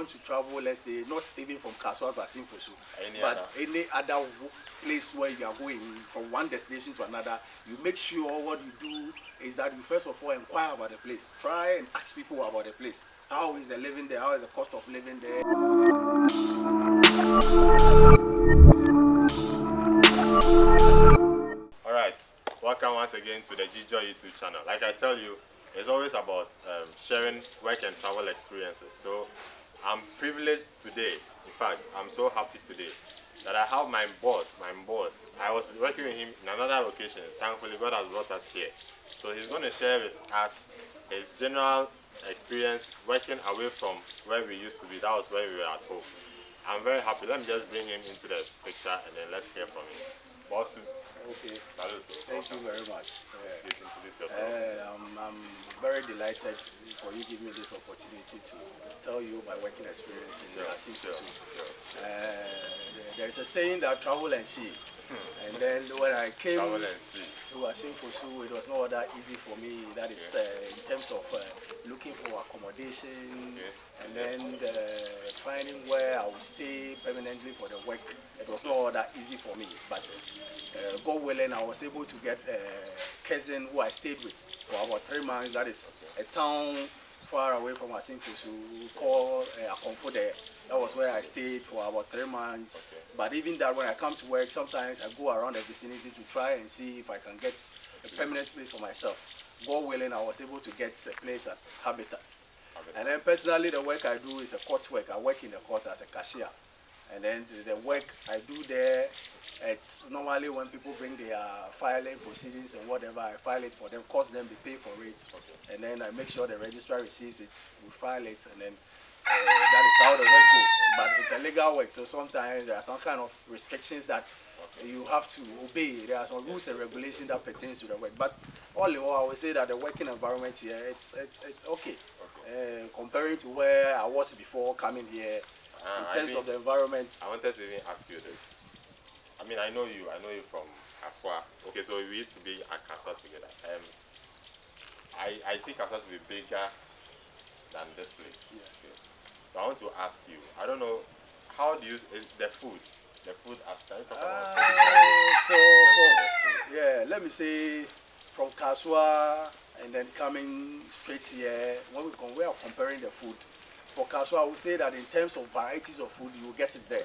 want to travel, let's say, not even from Kaswa to Asimfosu, But any other place where you are going from one destination to another, you make sure what you do is that you first of all inquire about the place. Try and ask people about the place. How is the living there? How is the cost of living there? Alright, welcome once again to the Dzidzor YouTube channel. Like I tell you, it's always about sharing work and travel experiences. So I'm privileged today, in fact, I'm so happy today that I have my boss. I was working with him in another location. Thankfully, God has brought us here. So he's going to share with us his general experience working away from where we used to be. That was where we were at home. I'm very happy. Let me just bring him into the picture and then let's hear from him. Boss. Okay. Salute. Thank you very much. Please introduce yourself. I'm very delighted for you giving me this opportunity to tell you my working experience in Asimfosu. There's a saying that travel and see. And then when I came to Asimfosu, it was not that easy for me. That is in terms of looking for accommodation and then finding where I would stay permanently for the work. It was not that easy for me, but God willing, I was able to get a cousin who I stayed with for about 3 months. That is a town far away from Asimfosu called Accommodation. That was where I stayed for about 3 months. But even that, when I come to work, sometimes I go around the vicinity to try and see if I can get a permanent place for myself. God willing, I was able to get a place at Habitat. And then personally, the work I do is a court work. I work in the court as a cashier. And then the work I do there, it's normally when people bring their filing proceedings and whatever, I file it for them, cost them, they pay for it. And then I make sure the registrar receives it, we file it, and then that is how the work goes. But it's a legal work, so sometimes there are some kind of restrictions that you have to obey. There are some rules and regulations that pertains to the work. But all in all, I would say that the working environment here, it's okay. Comparing to where I was before coming here, in terms of the environment. I wanted to even ask you this. I mean, I know you from Kaswa. Okay, so we used to be at Kaswa together. I see Kaswa to be bigger than this place. Yeah. Okay. So I want to ask you, I don't know, how do you, the food aspect, can you talk about the food? Yeah, let me say, from Kaswa and then coming straight here, when we are comparing the food, for Kaswa, I would say that in terms of varieties of food, you will get it there.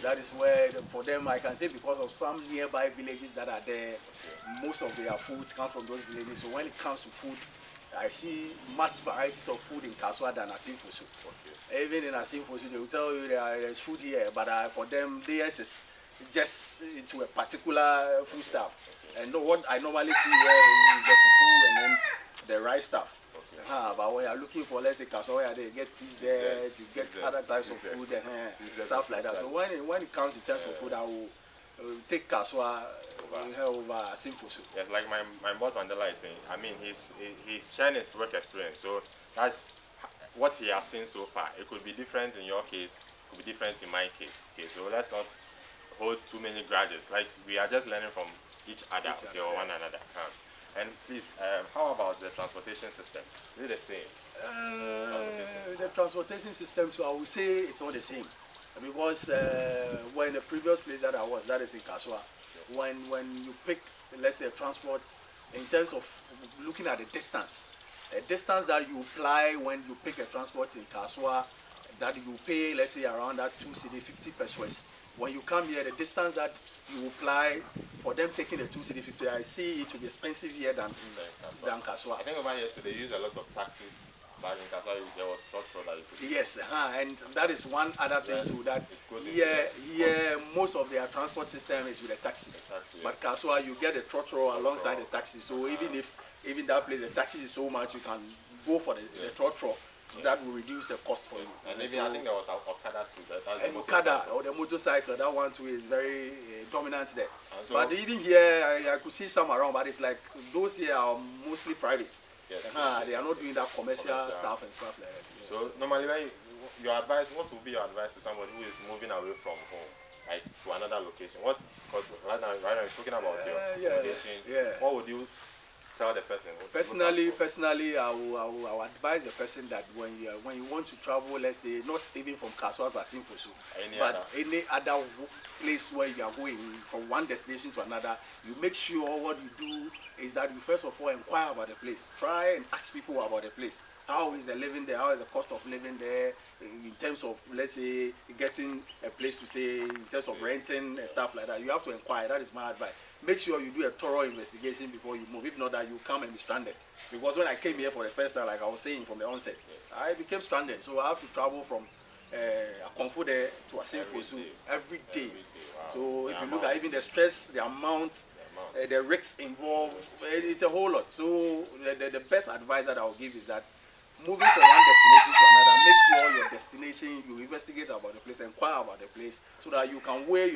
That is where, for them, I can say because of some nearby villages that are there, most of their foods come from those villages. So when it comes to food, I see much varieties of food in Kaswa than Asimfosu. Even in Asimfosu, they will tell you there's food here, but for them, theirs is just to a particular food stuff. And what I normally see here is the fufu and then the rice stuff. But when you're looking for, let's say, Kaswa, they get TZs, you get other types of food and stuff like that. So when it comes in terms of food, I will take Kaswa over Asimfosu. Yes, like my boss Mandela is saying, I mean, he's sharing his work experience. So that's what he has seen so far. It could be different in your case, it could be different in my case. Okay, so let's not hold too many grudges. Like, we are just learning from each other, or one another. And please, how about the transportation system? Is it the same? The transportation system, too, I would say it's not the same. Because when the previous place that I was, that is in Kaswa, when you pick, let's say, transport, in terms of looking at the distance that you apply when you pick a transport in Kaswa, that you pay, let's say, around that 2 cedi 50 pesos. When you come here, the distance that you apply for them taking the 2 cedi 50, I see it to be expensive here than Kaswa. I think over here too, they use a lot of taxis. But in Kaswa, there was structure that you could. Yes, and that is one other thing too. That here most of their transport system is with a taxi. But Kaswa, you get a trotro alongside the taxi. So even that place, the taxi is so much, you can go for the trotro. That will reduce the cost for you. And maybe I think there was an Okada too. An Okada or the motorcycle, that one too is very dominant there. So, but even here, I could see some around, but it's like those here are mostly private. Yes, they are not doing that commercial stuff and stuff like that. Yes. So normally, your advice, what would be your advice to somebody who is moving away from home, like to another location? Because right now you're talking about your accommodation. What would you tell the person? Personally, I will advise the person that when you want to travel, let's say not even from Kaswa to Asinfosu, but any other place where you are going from one destination to another, you make sure what you do is that you first of all inquire about the place. Try and ask people about the place. How is the living there? How is the cost of living there? In terms of, let's say, getting a place to stay, in terms of renting and stuff like that, you have to inquire. That is my advice. Make sure you do a thorough investigation before you move. If not, that you come and be stranded. Because when I came here for the first time, like I was saying from the onset, I became stranded. So I have to travel from Akomfo there to Asinfosu every day. Wow. So if you look at even the stress, the amount, the risks involved, it's a whole lot. So the best advice that I will give is that moving from one destination to another, make sure your destination, you investigate about the place, inquire about the place, so that you can weigh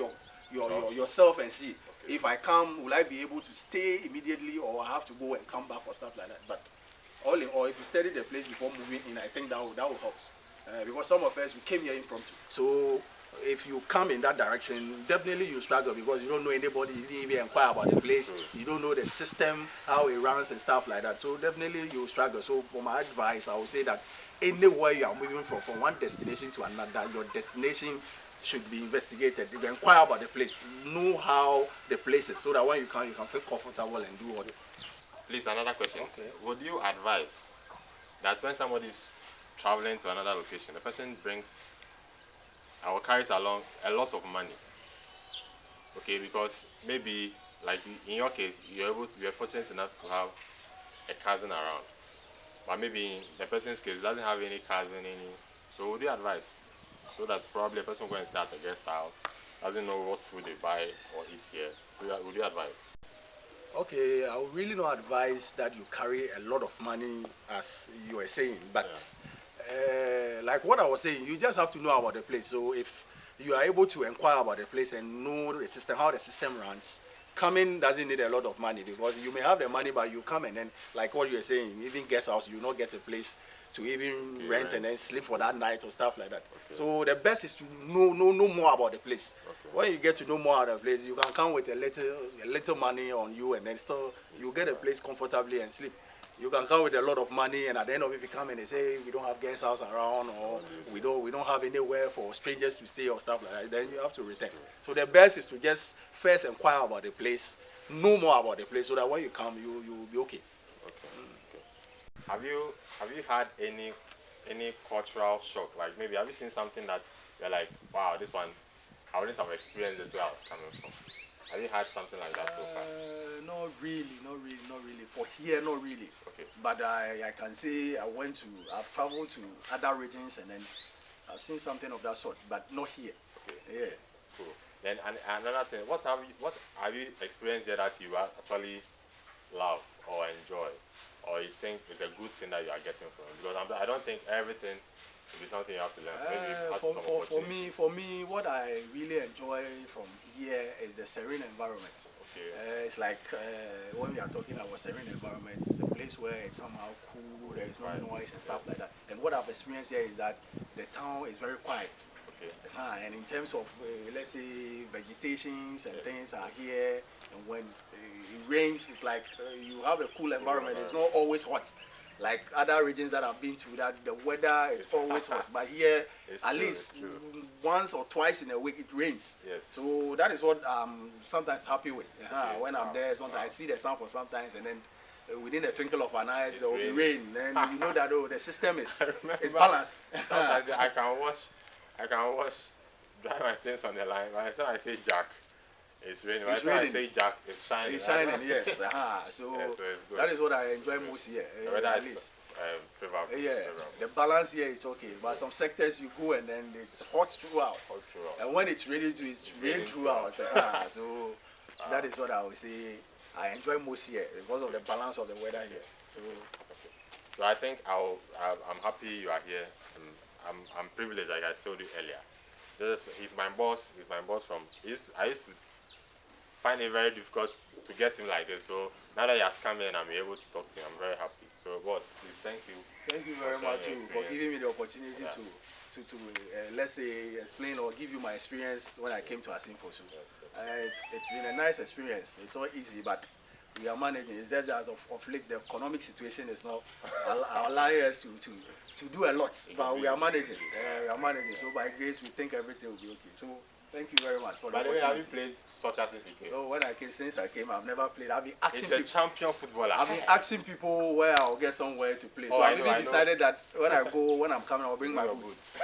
yourself and see if I come, will I be able to stay immediately, or I have to go and come back or stuff like that. But all in all, if you study the place before moving in, I think that will help. Because some of us, we came here impromptu. So if you come in that direction, definitely you struggle because you don't know anybody, you didn't even inquire about the place, you don't know the system, how it runs and stuff like that. So definitely you struggle. So for my advice, I would say that anywhere you are moving from one destination to another, your destination should be investigated. You can inquire about the place, know how the place is, so that when you can feel comfortable and do what. Please, another question. Okay. Would you advise that when somebody is traveling to another location, the person brings or carries along a lot of money? Okay, because maybe, like in your case, you're fortunate enough to have a cousin around, but maybe in the person's case doesn't have any cousin, so would you advise, so that probably a person going to start a guest house, doesn't know what food they buy or eat here, would you advise? Okay, I would really not advise that you carry a lot of money as you were saying, but like what I was saying, you just have to know about the place. So if you are able to inquire about the place and know the system, how the system runs, coming doesn't need a lot of money, because you may have the money, but you come and then, like what you were saying, even guest house, you not get a place to even rent and then sleep for that night or stuff like that. Okay. So the best is to know more about the place. Okay. When you get to know more about the place, you can come with a little money on you, and then still you get a place comfortably and sleep. You can come with a lot of money, and at the end of it, you come and they say we don't have guest house around, or we don't have anywhere for strangers to stay or stuff like that. Then you have to return. So the best is to just first inquire about the place, know more about the place, so that when you come, you'll be okay. Have you had any cultural shock? Like maybe have you seen something that you're like, wow, this one I wouldn't have experienced this where I was coming from? Have you had something like that so far? Not really. For here, not really. Okay. But I can say I've traveled to other regions, and then I've seen something of that sort, but not here. Okay. Yeah. Okay. Cool. Then another thing, what have you experienced here that you actually love or enjoy, or you think is a good thing that you are getting from? Because I don't think everything will be something you have to learn. Maybe for me, what I really enjoy from here is the serene environment. Okay. It's like when we are talking about serene environment, it's a place where it's somehow cool, there is no noise and stuff like that. And what I've experienced here is that the town is very quiet. Okay. And in terms of, let's say, vegetations and things are here, and when it rains, it's like you have a cool environment. It's not always hot. Like other regions that I've been to, that the weather is always hot, but here at least once or twice in a week it rains. Yes. So that is what I'm sometimes happy with. When I'm there, sometimes I see the sun for sometimes, and then within a twinkle of an eye there will be rain. Then you know that the system is balanced. Sometimes I can wash, dry my things on the line. By the time I say Jack, it's raining. By the time I say Jack, it's shining. It's shining, yes. So that is what I enjoy most here. At least. Favorable. The balance here is okay, but some sectors you go and then it's hot throughout. And when it's raining, it's rain throughout. So that is what I would say I enjoy most here because of the balance of the weather here. So I think I'm happy you are here. I'm privileged, like I told you earlier. He's my boss. He's my boss from. I used to find it very difficult to get him like this. So now that he has come in, I'm able to talk to him. I'm very happy. So, boss, please, thank you. Thank you very much for giving me the opportunity to let's say, explain or give you my experience when I came to Asinfosu. It's been a nice experience. It's not easy, but we are managing. It's just as of late the economic situation is not allowing us to do a lot, but we are managing. We are managing. So by grace, we think everything will be okay. So thank you very much for the opportunity. By the way, have you played soccer since you came? No, since I came, I've never played. I've been asking He's a champion footballer. I've been asking people where I'll get somewhere to play. So I've even decided that when I'm coming, I'll bring my boots.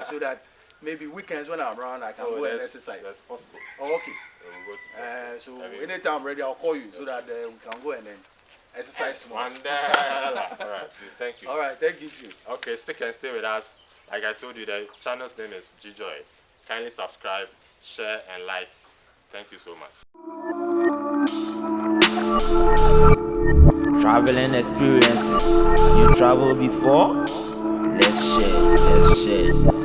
So that maybe weekends when I'm around, I can go and exercise. That's possible. Oh, okay. We'll go to so anytime I'm ready, I'll call you so that we can go and then exercise more. Mandela. All right, please, thank you. All right, thank you too. Okay, stick and stay with us. Like I told you, the channel's name is Dzidzor. Kindly subscribe, share, and like. Thank you so much. Traveling experiences. You traveled before? Let's share.